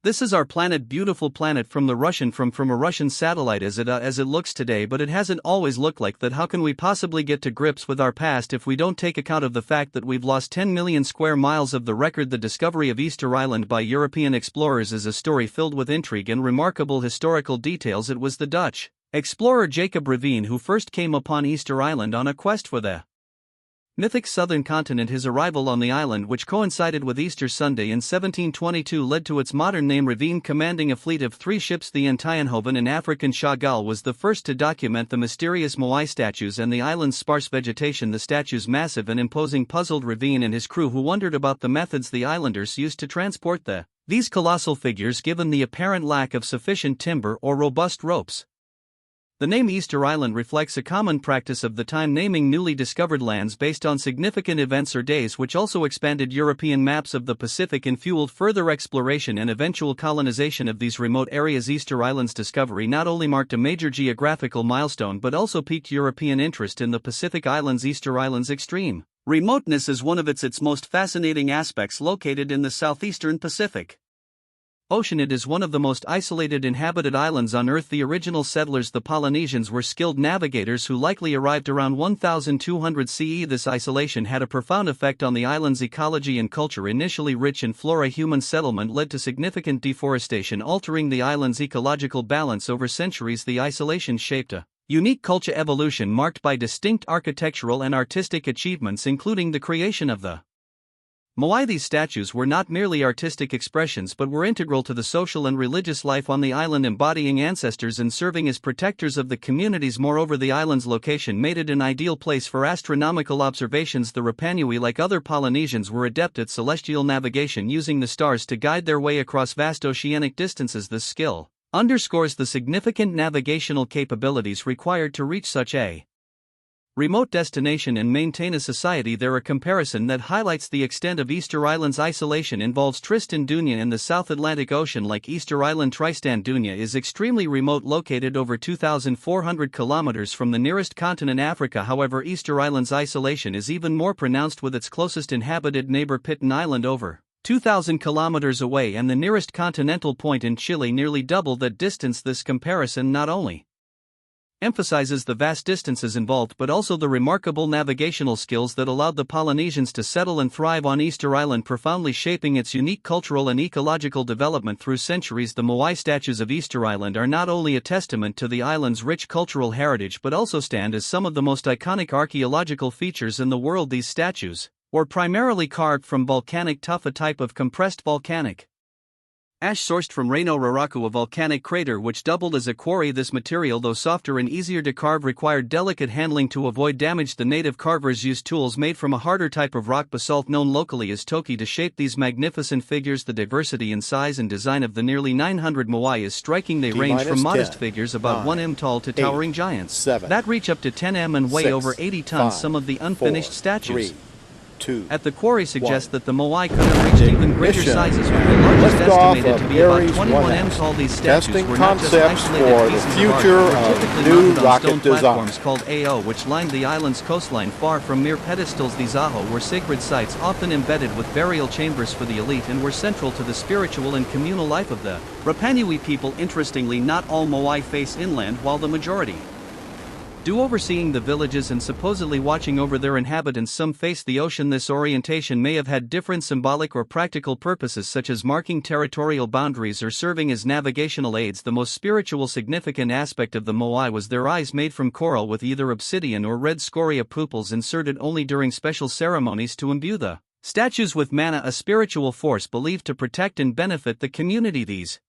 This is our planet, beautiful planet from a Russian satellite as it looks today, but it hasn't always looked like that. How can we possibly get to grips with our past if we don't take account of the fact that we've lost 10 million square miles of the record? The discovery of Easter Island by European explorers is a story filled with intrigue and remarkable historical details. It was the Dutch explorer Jacob Ravine who first came upon Easter Island on a quest for the mythic southern continent. His arrival on the island, which coincided with Easter Sunday in 1722, led to its modern name. Ravine, commanding a fleet of 3 ships, the Eindhoven and African Chagall, was the first to document the mysterious Moai statues and the island's sparse vegetation. The statues, massive and imposing, puzzled Ravine and his crew, who wondered about the methods the islanders used to transport these colossal figures, given the apparent lack of sufficient timber or robust ropes. The name Easter Island reflects a common practice of the time, naming newly discovered lands based on significant events or days, which also expanded European maps of the Pacific and fueled further exploration and eventual colonization of these remote areas. Easter Island's discovery not only marked a major geographical milestone but also piqued European interest in the Pacific Islands. Easter Island's extreme remoteness is one of its most fascinating aspects. Located in the southeastern Pacific Ocean, it is one of the most isolated inhabited islands on Earth. The original settlers, the Polynesians, were skilled navigators who likely arrived around 1200 CE. This isolation had a profound effect on the island's ecology and culture. Initially rich in flora, human settlement led to significant deforestation, altering the island's ecological balance over centuries. The isolation shaped a unique culture evolution marked by distinct architectural and artistic achievements, including the creation of the Moai. These statues were not merely artistic expressions but were integral to the social and religious life on the island, embodying ancestors and serving as protectors of the communities. Moreover, the island's location made it an ideal place for astronomical observations. The Rapanui, like other Polynesians, were adept at celestial navigation, using the stars to guide their way across vast oceanic distances. This skill underscores the significant navigational capabilities required to reach such a remote destination and maintain a society there. A comparison that highlights the extent of Easter Island's isolation involves Tristan d'Unja in the South Atlantic Ocean. Like Easter Island, Tristan d'Unja is extremely remote, located over 2,400 kilometers from the nearest continent, Africa. However, Easter Island's isolation is even more pronounced with its closest inhabited neighbor, Pitton Island, over 2,000 kilometers away, and the nearest continental point in Chile, nearly double that distance. This comparison not only emphasizes the vast distances involved but also the remarkable navigational skills that allowed the Polynesians to settle and thrive on Easter Island, profoundly shaping its unique cultural and ecological development through centuries. The Moai statues of Easter Island are not only a testament to the island's rich cultural heritage but also stand as some of the most iconic archaeological features in the world. These statues were primarily carved from volcanic tufa, a type of compressed volcanic ash sourced from Reno Raraku, a volcanic crater which doubled as a quarry. This material, though softer and easier to carve, required delicate handling to avoid damage. The native carvers used tools made from a harder type of rock basalt known locally as toki to shape these magnificent figures. The diversity in size and design of the nearly 900 Moai is striking. They range from modest figures about 1 m tall to towering giants that reach up to 10 m and weigh over 80 tons. Some of the unfinished statues at the quarry suggest that the Moai could have reached even greater sizes, with the largest estimated to be about 21 m tall. These statues were not just isolated pieces of art, but were typically mounted on stone platforms called AO, which lined the island's coastline. Far from mere pedestals, these aho were sacred sites, often embedded with burial chambers for the elite, and were central to the spiritual and communal life of the Rapanui people. Interestingly, not all Moai face inland, while the majority do, overseeing the villages and supposedly watching over their inhabitants. Some face the ocean. This orientation may have had different symbolic or practical purposes, such as marking territorial boundaries or serving as navigational aids. The most spiritual significant aspect of the Moai was their eyes, made from coral with either obsidian or red scoria pupils inserted only during special ceremonies to imbue the statues with mana, a spiritual force believed to protect and benefit the community. These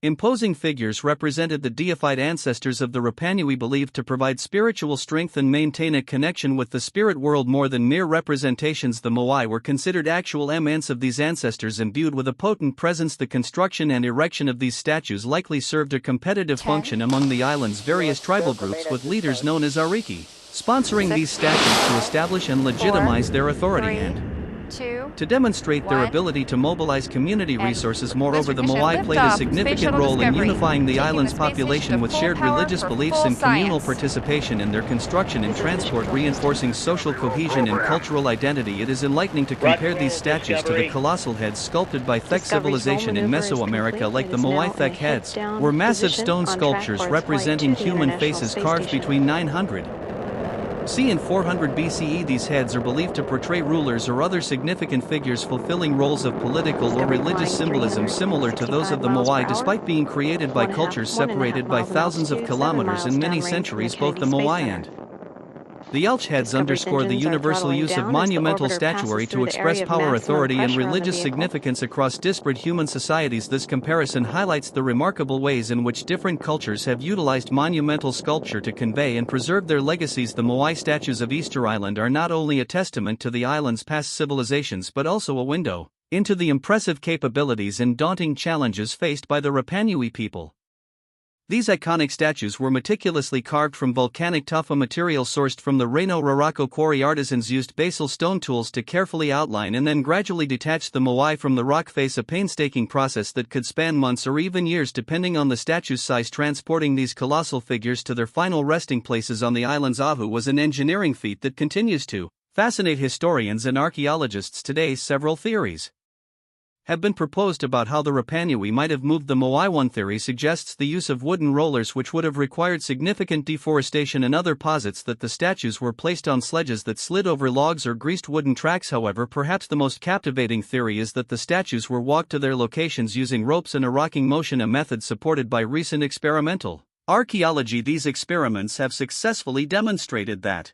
imposing figures represented the deified ancestors of the Rapanui, believed to provide spiritual strength and maintain a connection with the spirit world. More than mere representations, the Moai were considered actual emanations of these ancestors, imbued with a potent presence. The construction and erection of these statues likely served a competitive function among the island's various tribal groups, with leaders known as ariki sponsoring these statues to establish and legitimize their authority and 2, To demonstrate their 1. ability to mobilize community And resources, moreover, the Mission Moai played a liftoff. significant Space role in shuttle unifying the discovery. island's Taking the space population station with to shared full power religious for beliefs full and communal science. participation in their construction and This is the transport, Mission reinforcing social cohesion and cultural identity. It is enlightening to compare these statues to the colossal heads sculpted by Thek civilization in Mesoamerica, like the Moai Thek heads, were massive stone sculptures representing human faces carved between 900 C and 400 BCE. These heads are believed to portray rulers or other significant figures fulfilling roles of political or religious symbolism similar to those of the Moai. Despite being created by cultures separated by thousands of kilometers and many centuries, both the Moai and the Elch heads underscore the universal use of monumental statuary to express power, authority, and religious significance across disparate human societies. This comparison highlights the remarkable ways in which different cultures have utilized monumental sculpture to convey and preserve their legacies. The Moai statues of Easter Island are not only a testament to the island's past civilizations but also a window into the impressive capabilities and daunting challenges faced by the Rapa Nui people. These iconic statues were meticulously carved from volcanic tufa material sourced from the Reno Raraco quarry. Artisans used basal stone tools to carefully outline and then gradually detach the Moai from the rock face, a painstaking process that could span months or even years depending on the statue's size. Transporting these colossal figures to their final resting places on the island's Ahu was an engineering feat that continues to fascinate historians and archaeologists today. Several theories have been proposed about how the Rapa Nui might have moved the Moai. One theory suggests the use of wooden rollers, which would have required significant deforestation. Another posits that the statues were placed on sledges that slid over logs or greased wooden tracks. However, perhaps the most captivating theory is that the statues were walked to their locations using ropes and a rocking motion, a method supported by recent experimental archaeology. These experiments have successfully demonstrated that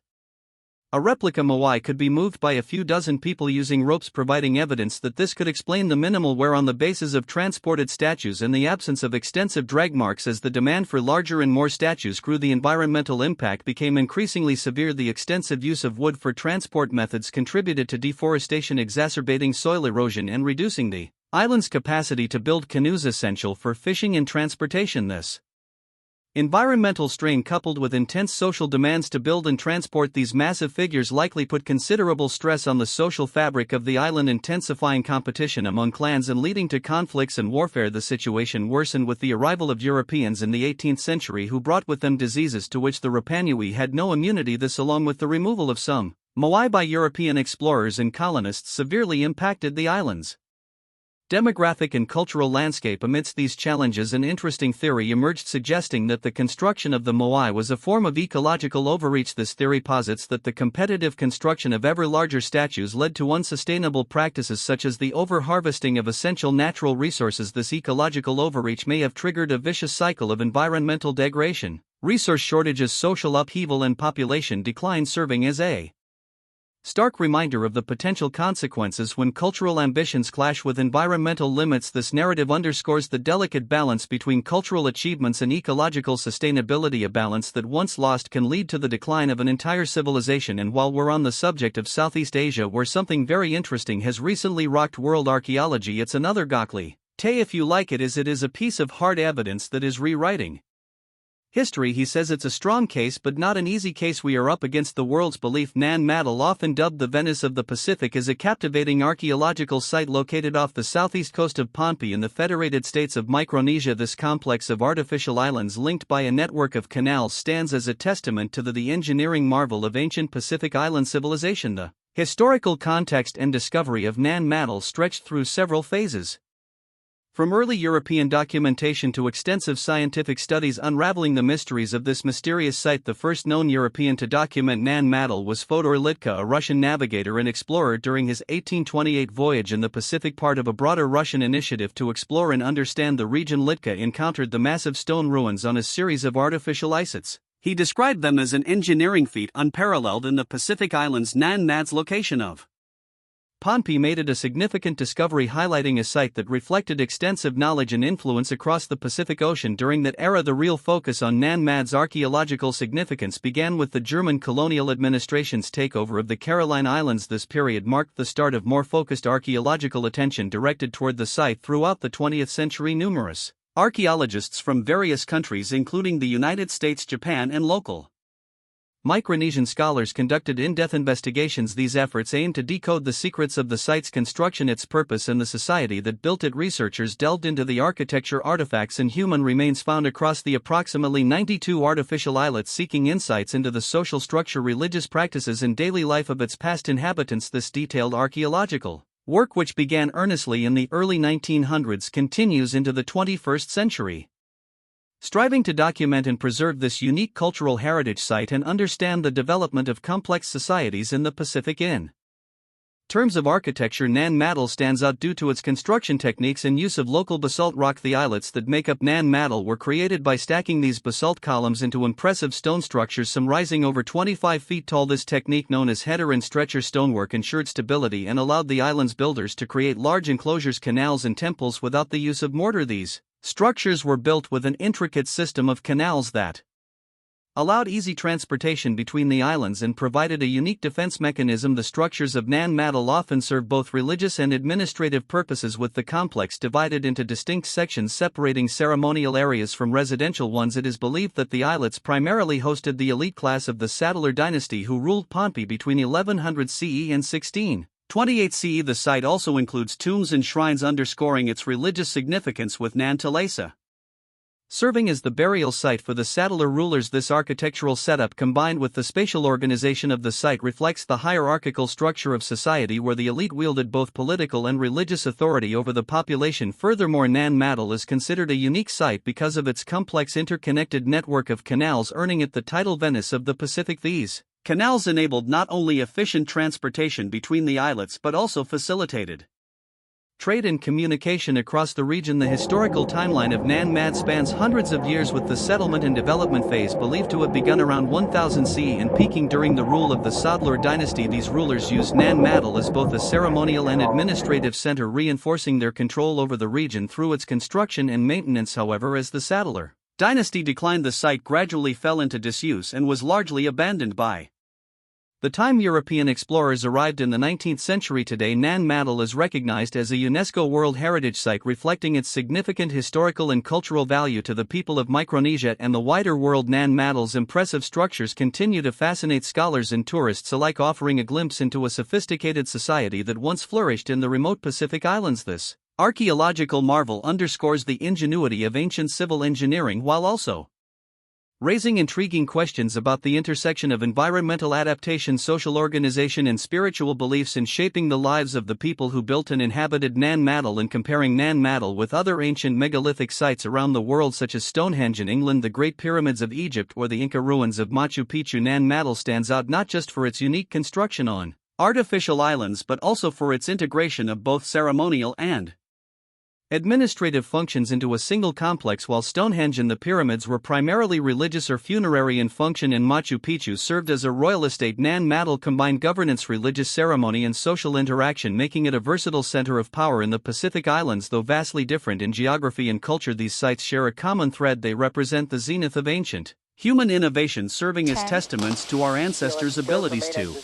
a replica Moai could be moved by a few dozen people using ropes, providing evidence that this could explain the minimal wear on the bases of transported statues and the absence of extensive drag marks. As the demand for larger and more statues grew, the environmental impact became increasingly severe. The extensive use of wood for transport methods contributed to deforestation, exacerbating soil erosion and reducing the island's capacity to build canoes essential for fishing and transportation. This environmental strain, coupled with intense social demands to build and transport these massive figures, likely put considerable stress on the social fabric of the island, intensifying competition among clans and leading to conflicts and warfare. The situation worsened with the arrival of Europeans in the 18th century, who brought with them diseases to which the Rapa Nui had no immunity. This, along with the removal of some Moai by European explorers and colonists, severely impacted the island's demographic and cultural landscape. Amidst these challenges, an interesting theory emerged suggesting that the construction of the Moai was a form of ecological overreach. This theory posits that the competitive construction of ever larger statues led to unsustainable practices such as the over-harvesting of essential natural resources. This ecological overreach may have triggered a vicious cycle of environmental degradation, resource shortages, social upheaval, and population decline, serving as a stark reminder of the potential consequences when cultural ambitions clash with environmental limits. This narrative underscores the delicate balance between cultural achievements and ecological sustainability, a balance that, once lost, can lead to the decline of an entire civilization. And while we're on the subject of Southeast Asia, where something very interesting has recently rocked world archaeology, it's another Gokli Te, if you like it is a piece of hard evidence that is rewriting history. He says it's a strong case but not an easy case. We are up against the world's belief. Nan Madol, often dubbed the Venice of the Pacific, is a captivating archaeological site located off the southeast coast of Pohnpei in the Federated States of Micronesia. This complex of artificial islands linked by a network of canals stands as a testament to the engineering marvel of ancient Pacific island civilization. The historical context and discovery of Nan Madol stretched through several phases. From early European documentation to extensive scientific studies unraveling the mysteries of this mysterious site, the first known European to document Nan Madol was Fyodor Litka, a Russian navigator and explorer. During his 1828 voyage in the Pacific, part of a broader Russian initiative to explore and understand the region, Litka encountered the massive stone ruins on a series of artificial islets. He described them as an engineering feat unparalleled in the Pacific Islands. Nan Madol's location of Pohnpei made it a significant discovery, highlighting a site that reflected extensive knowledge and influence across the Pacific Ocean. During that era, the real focus on Nan Madol's archaeological significance began with the German colonial administration's takeover of the Caroline Islands. This period marked the start of more focused archaeological attention directed toward the site. Throughout the 20th century, numerous archaeologists from various countries, including the United States, Japan, and local Micronesian scholars conducted in-depth investigations. These efforts aimed to decode the secrets of the site's construction, its purpose, and the society that built it. Researchers delved into the architecture, artifacts, and human remains found across the approximately 92 artificial islets, seeking insights into the social structure, religious practices, and daily life of its past inhabitants. This detailed archaeological work, which began earnestly in the early 1900s, continues into the 21st century, striving to document and preserve this unique cultural heritage site and understand the development of complex societies in the Pacific. In terms of architecture, Nan Madol stands out due to its construction techniques and use of local basalt rock. The islets that make up Nan Madol were created by stacking these basalt columns into impressive stone structures, some rising over 25 feet tall. This technique, known as header and stretcher stonework, ensured stability and allowed the island's builders to create large enclosures, canals, and temples without the use of mortar. These structures were built with an intricate system of canals that allowed easy transportation between the islands and provided a unique defense mechanism. The structures of Nan Madol often serve both religious and administrative purposes, with the complex divided into distinct sections separating ceremonial areas from residential ones. It is believed that the islets primarily hosted the elite class of the Saddler dynasty, who ruled Pohnpei between 1100 CE and 1628 CE. The site also includes tombs and shrines, underscoring its religious significance, with Nan Talesa serving as the burial site for the Saddler rulers. This architectural setup, combined with the spatial organization of the site, reflects the hierarchical structure of society where the elite wielded both political and religious authority over the population. Furthermore, Nan Madol is considered a unique site because of its complex interconnected network of canals, earning it the title Venice of the Pacific. These canals enabled not only efficient transportation between the islets but also facilitated trade and communication across the region. The historical timeline of Nan Mad spans hundreds of years, with the settlement and development phase believed to have begun around 1000 CE and peaking during the rule of the Saddler dynasty. These rulers used Nan Madol as both a ceremonial and administrative center, reinforcing their control over the region through its construction and maintenance. However, as the Saddler dynasty declined, the site gradually fell into disuse and was largely abandoned by the time European explorers arrived in the 19th century. Today, Nan Madol is recognized as a UNESCO World Heritage Site, reflecting its significant historical and cultural value to the people of Micronesia and the wider world. Nan Madol's impressive structures continue to fascinate scholars and tourists alike, offering a glimpse into a sophisticated society that once flourished in the remote Pacific Islands. This archaeological marvel underscores the ingenuity of ancient civil engineering while also raising intriguing questions about the intersection of environmental adaptation, social organization, and spiritual beliefs in shaping the lives of the people who built and inhabited Nan Madol. And comparing Nan Madol with other ancient megalithic sites around the world, such as Stonehenge in England, the Great Pyramids of Egypt, or the Inca ruins of Machu Picchu, Nan Madol stands out not just for its unique construction on artificial islands but also for its integration of both ceremonial and administrative functions into a single complex. While Stonehenge and the pyramids were primarily religious or funerary in function, and Machu Picchu served as a royal estate, Nan Madol combined governance, religious ceremony, and social interaction, making it a versatile center of power in the Pacific Islands. Though vastly different in geography and culture, these sites share a common thread. They represent the zenith of ancient human innovation, serving as testaments to our ancestors' abilities to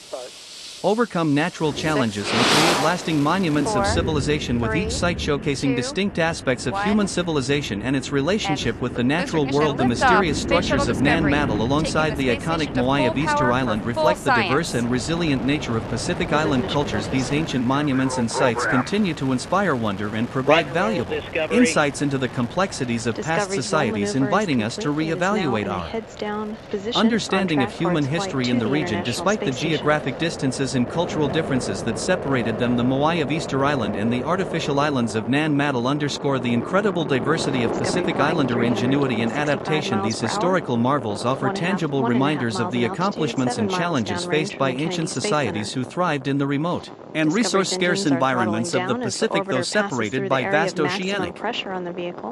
overcome natural challenges and create lasting monuments of civilization, with each site showcasing distinct aspects of human civilization and its relationship with the natural world. The mysterious structures of Nan Madol, alongside the iconic Moai of Easter Island, reflect the diverse and resilient nature of Pacific Island cultures. These ancient monuments and sites continue to inspire wonder and provide valuable insights into the complexities of past societies, inviting us to re-evaluate our understanding of human history in the region. Despite the geographic distances and cultural differences that separated them, the Moai of Easter Island and the artificial islands of Nan Madol underscore the incredible diversity of Pacific Islander ingenuity and adaptation. These historical marvels offer tangible reminders of the accomplishments and challenges faced by ancient societies who thrived in the remote and resource-scarce environments of the Pacific. Though separated by vast oceanic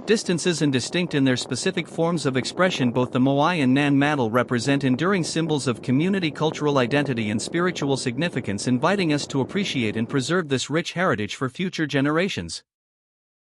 distances and distinct in their specific forms of expression, both the Moai and Nan Madol represent enduring symbols of community, cultural identity, and spiritual significance, inviting us to appreciate and preserve this rich heritage for future generations.